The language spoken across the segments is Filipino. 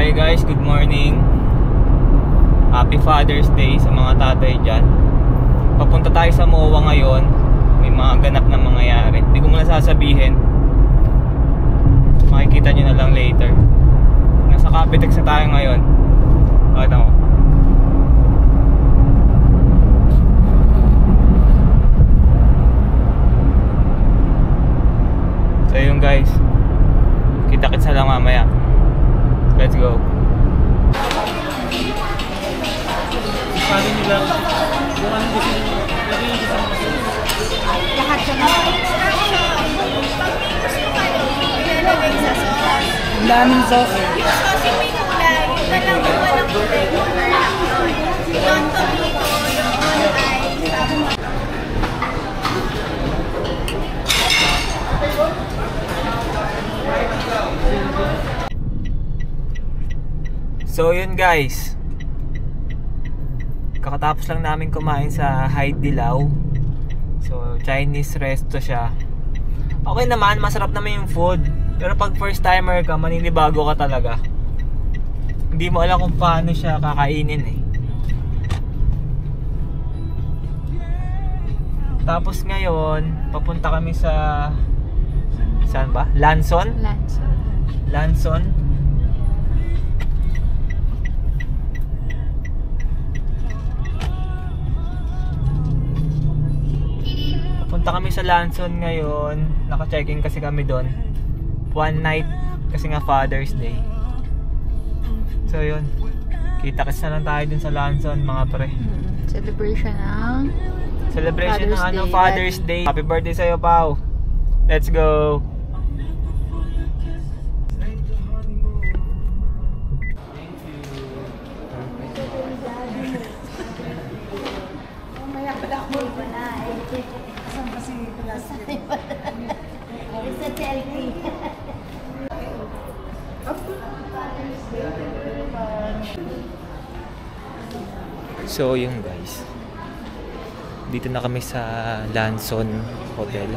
Okay guys, good morning. Happy Father's Day sa mga tatay dyan. Papunta tayo sa MOA ngayon. May mga ganap na mangyayari. Hindi ko muna sasabihin. Makikita nyo na lang later. Nasa Capitex na tayo ngayon. Bakit ako? So yun guys, kita-kits na lang mamaya. Let's go. Paano nyo lang? Yung ano gusto nyo? Lagay nyo sa mga lahat siya na. Ilalagay sa sauce. Ang daming sauce. Yung sauce yung may kulay. Yung walang kulay. Yung tomato, yung onion. So yun guys, kakatapos lang namin kumain sa Hai Di Lao. So Chinese resto siya. Okay naman, masarap naman yung food. Pero pag first timer ka, maninibago ka talaga. Hindi mo alam kung paano siya kakainin eh. Tapos ngayon, papunta kami sa saan ba? Lanson? Lanson. Punta kami sa Lanson ngayon. Naka-check-in kasi kami doon. One night kasi nga Father's Day. So yun, kita-kits na lang tayo dun sa Lanson mga pre. Celebration ng Father's Day. Happy birthday sa'yo, Pao. Let's go. So yun guys, dito na kami sa Lanson Hotel.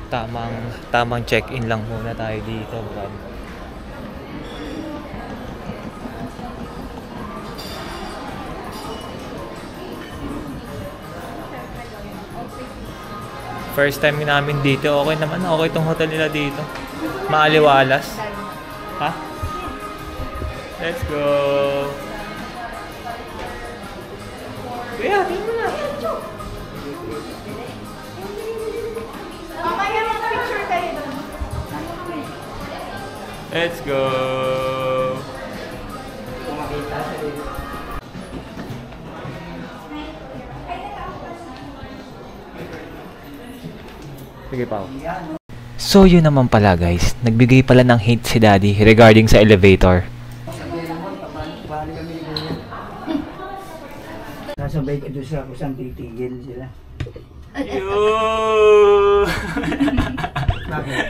Tamang check-in lang muna tayo dito, Brad. First time namin dito. Okay naman, okay itong hotel nila dito. Maaliwalas. Ha? Let's go. Kuya, tingin mo na. Mamaya mag-picture kayo doon. Let's go. Sige pa. So yun naman pala guys, nagbigay pala ng hint si Daddy regarding sa elevator. Nasabay ka doon sa kusang titigil sila. Yo! Bakit?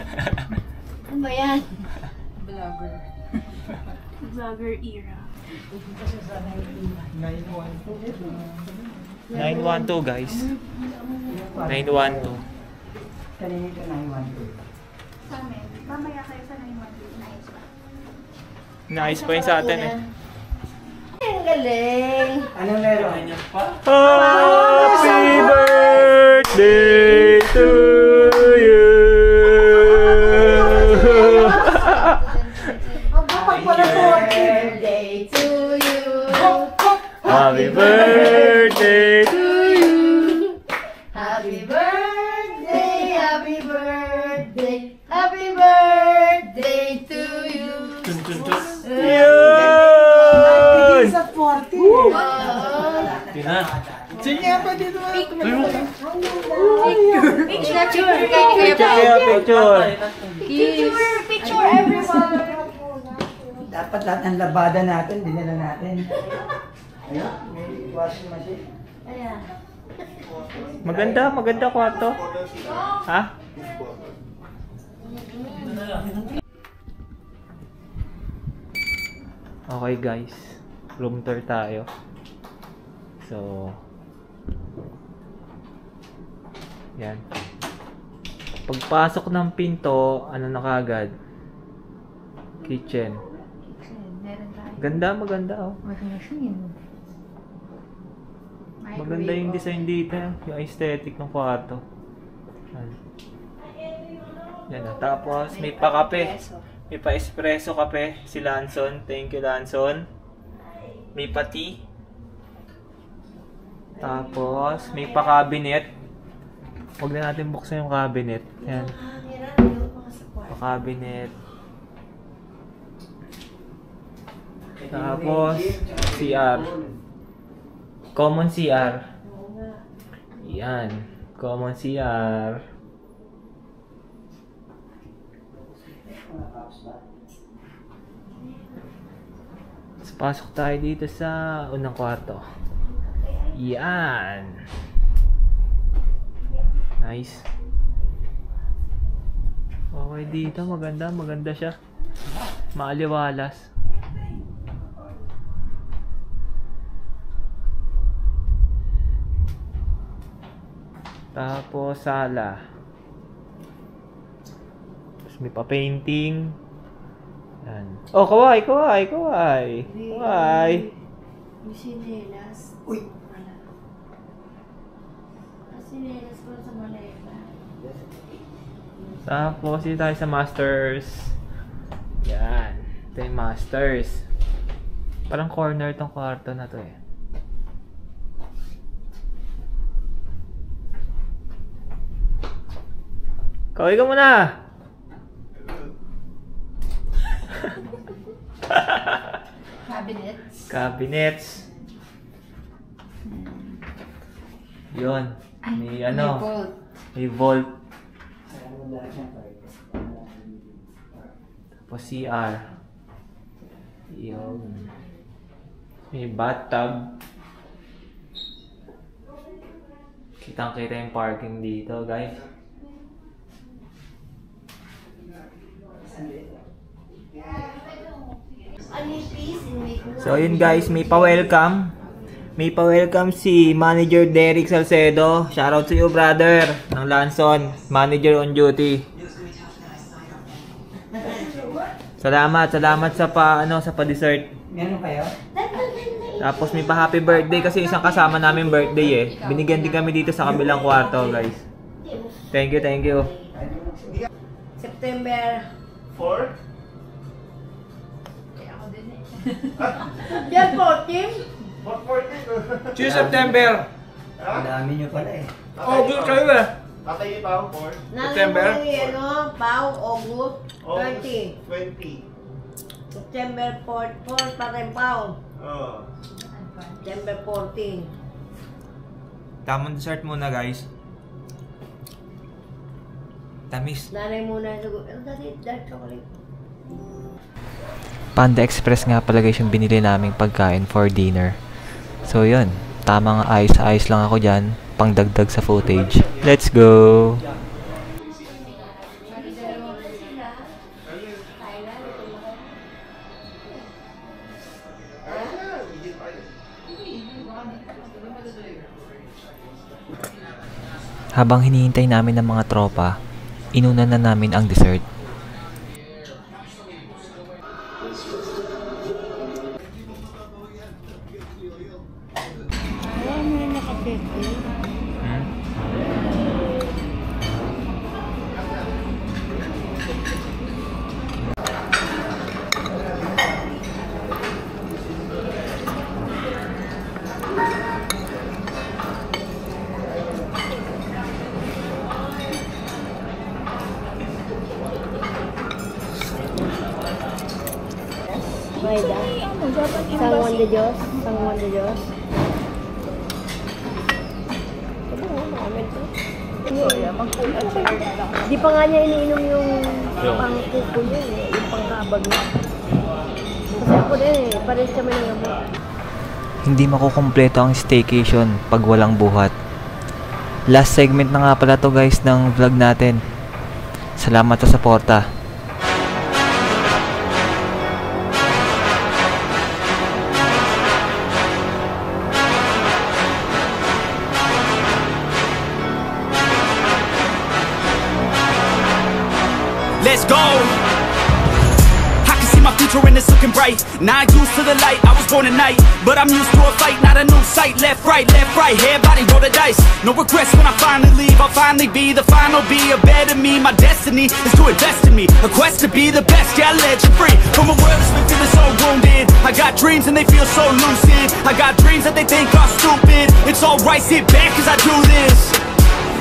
Ano ba yan? Vlogger era. 912 guys. 912. Kanina ito 912. Sa amin. Mamaya kayo sa 912. Nice pa. Nice pa yun sa atin eh. Ang galing. Anong meron? Happy birthday to you. Birthday to you. Happy birthday to you. Happy birthday, happy birthday, happy birthday to you. Yun! Sa 40. Tina. Sige pa dito. Picture everyone. Dapat lahat ng labada natin, dinala natin. Ayun, may washing machine. Ayan. Maganda kwarto. Ha? Okay guys, room tour tayo. So yan. Pagpasok ng pinto, ano na kagad? Kitchen. Ganda, maganda oh. Maganda yung design dito, yung aesthetic ng kwarto. Yan oh. Tapos may pa-kape. May pa-espresso kape si Lanson. Thank you, Lanson. May pa-tea. Tapos may pa-cabinet. Huwag na natin buksan yung cabinet. Yan. Pa-cabinet. Tapos CR. Common CR. Yan. Common CR. Pasok tayo dito sa unang kwarto. Yan. Nice. Okay dito, maganda siya. Maaliwalas. Tapos sala. Tapos may pa-painting. Yan. Oh, kawai. May sinelas. Uy! Sinelas ko sa maleta. Tapos dito tayo sa masters. Yan. Ito yung masters. Parang corner tong kwarto na to eh. Kawai ka muna! Cabinets. Yun. May ano. May vault. Tapos CR. Yun. May bathtub. Kitang-kita yung parking dito, guys. So yun guys, may pa-welcome. May pa-welcome si Manager Derek Salcedo. Shoutout to you, brother, ng Lanson, manager on duty. Salamat sa sa pa-dessert. Meron kayo? Tapos may pa-happy birthday kasi isang kasama namin birthday eh. Binigyan din kami dito sa kabilang kwarto, guys. Thank you. September 4? Yan po, Tim. 4/14. September. Ang dami nyo pala eh. Good kayo eh. Tatay ni Pao, 4. September? Pau, August, 20. 20. September 4 pa rin, Pau. Oo. September 14. Tamang dessert muna, guys. Tamis. Nanay muna yung dark chocolate. Panda Express nga pala guys yung binili naming pagkain for dinner. So yun, tamang ayos lang ako dyan, pangdagdag sa footage. Let's go! Habang hinihintay namin ng mga tropa, inuna na namin ang dessert. Sanguan de Diyos. Di pa nga niya iniinom yung pangkuko niya eh, yung pangkabag niya. Kasi ako din eh, pares kami ng gamot. Hindi makukumpleto ang staycation pag walang buhat. Last segment na nga pala to guys ng vlog natin. Salamat sa suporta. Let's go! I can see my future. future and it's looking bright. Not used to the light, I was born at night, but I'm used to a fight, not a new sight. Left, right, hair, body, roll the dice. No regrets when I finally leave. I'll finally be the final, be a better me. My destiny is to invest in me, a quest to be the best. Yeah, I'll let you free from a world that's been feeling so wounded. I got dreams and they feel so lucid. I got dreams that they think are stupid. It's alright, sit back cause I do this.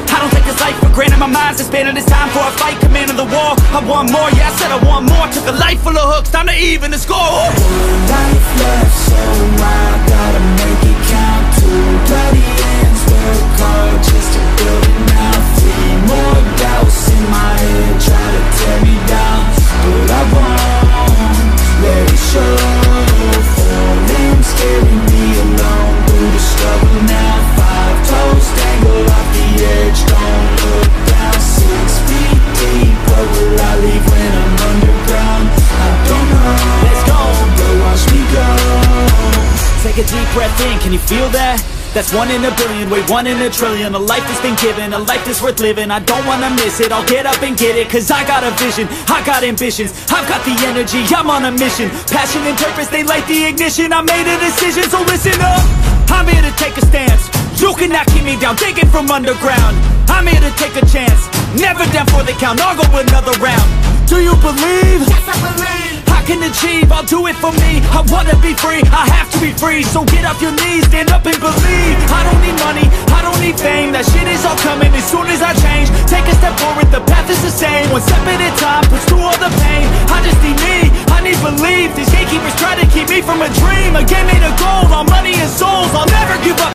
I don't take this life for granted, my mind's expanding. It's time for a fight, command of the war. I want more, yeah, I said I want more. Took a life full of hooks, time to even the score. One life left, so I gotta make it count. Two bloody hands, work hard just to build it now. Three more doubts in my head, try to tear me down, but I won't let it show. Falling's carrying me alone through the struggle now. 5 toes dangle off the edge, don't look down. 6 feet deep, what will I leave when I'm underground? I don't know, let's go, but watch me go. Take a deep breath in, can you feel that? That's 1 in a billion, wait 1 in a trillion. A life that's been given, a life that's worth living. I don't wanna miss it, I'll get up and get it. Cause I got a vision, I got ambitions, I've got the energy, I'm on a mission. Passion and purpose, they light the ignition. I made a decision, so listen up. I'm here to take a stance, you cannot keep me down, digging from underground. I'm here to take a chance, never down for the count, I'll go another round. Do you believe? Yes, I believe. I can achieve, I'll do it for me. I wanna be free, I have to be free. So get off your knees, stand up and believe. I don't need money, I don't need fame. That shit is all coming as soon as I change. Take a step forward, the path is the same. 1 step at a time, push through all the pain. I just need me, I need belief. These gatekeepers try to keep me from a dream. A game made of gold, all money and souls, I'll never give up.